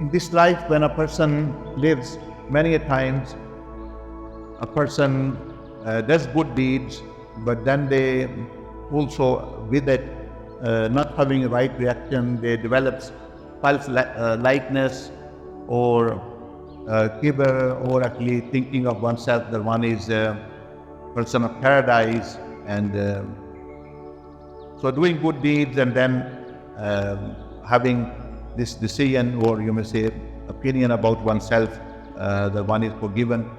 in this life, when a person lives, many a times a person does good deeds, but then they also, with it, not having a right reaction, they develop false likeness or 𝐿𝐼𝐻, or actually thinking of oneself that one is a person of paradise, and so doing good deeds and then having this decision, or you may say opinion about oneself, that one is forgiven.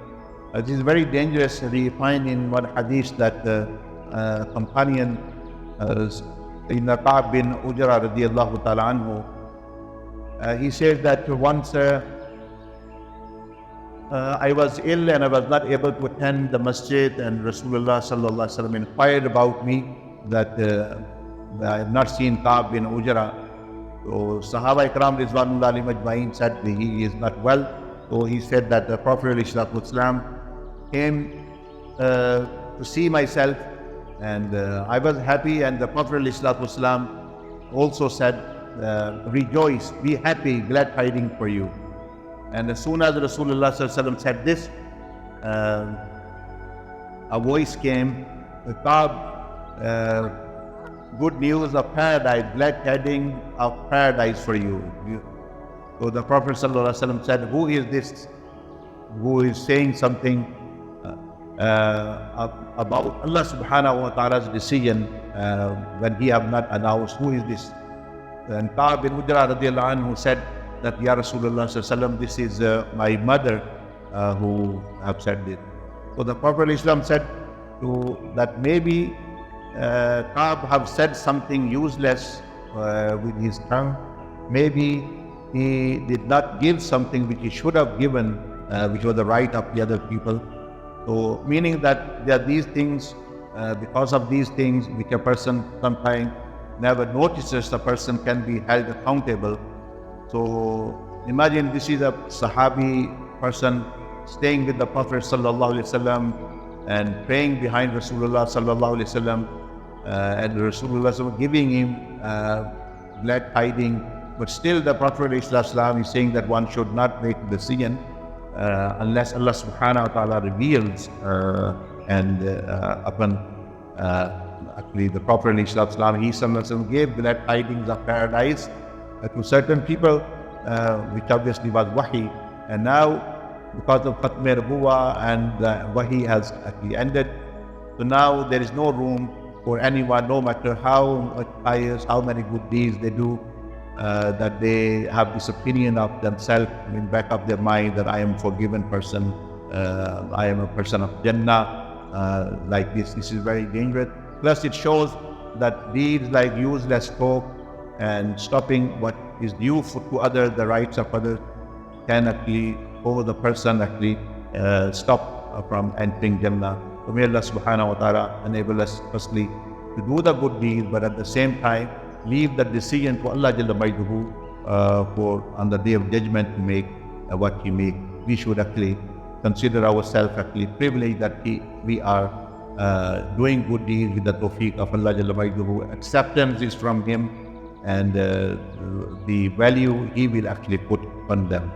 It is very dangerous. We find in one hadith that companion 𝐾𝐻 bin Ujra radiallahu ta'ala anhu, he said that once I was ill and I was not able to attend the masjid, and Rasulullah sallallahu alaihi wasallam inquired about me that I have not seen 𝐾𝐻 bin Ujra. So Sahaba Ikram Rizwanullahi Majma'in said he is not well. So he said that the Prophet ﷺ came to see myself, and I was happy, and the Prophet ﷺ also said, rejoice, be happy, glad tidings for you. And as soon as Rasulullah ﷺ said this, a voice came, 𝐾𝐻, good news of paradise, glad tidings of paradise for you. So the Prophet ﷺ said, who is this who is saying something about Allah subhanahu wa ta'ala's decision when he have not announced? Who is this? And 𝐾𝐻 bin Ujra radiallahu anhu said that, Ya Rasulullah ﷺ, this is my mother who have said this. So the Prophet ﷺ said that maybe 𝐾𝐻 have said something useless with his tongue. Maybe he did not give something which he should have given, which was the right of the other people. So meaning that there are these things, because of these things which a person sometimes never notices, the person can be held accountable. So imagine this is a Sahabi person staying with the Prophet sallallahu alaihi wasallam and praying behind Rasulullah sallallahu alaihi wasallam, and Rasulullah giving him glad tidings. But still the Prophet ﷺ is saying that one should not make a decision unless Allah subhanahu wa ta'ala reveals, and upon actually the Prophet ﷺ, he gave glad tidings of paradise to certain people, which obviously was wahi. And now because of ختم نبوة and wahi has actually ended, so now there is no room for anyone, no matter how much pious, how many good deeds they do, that they have this opinion of themselves in back of their mind that I am a forgiven person, I am a person of Jannah, like this. This is very dangerous. Plus it shows that deeds like useless talk and stopping what is due to others, the rights of others, can actually cause the person actually stop from entering Jannah. So may Allah subhanahu wa ta'ala enable us firstly to do the good deeds, but at the same time leave the decision to Allah Jalla Majduhu for on the day of judgment to make what He make. We should actually consider ourselves actually privileged that we are doing good deeds with the tawfiq of Allah Jalla Majduhu. Acceptance is from Him, and the value He will actually put on them.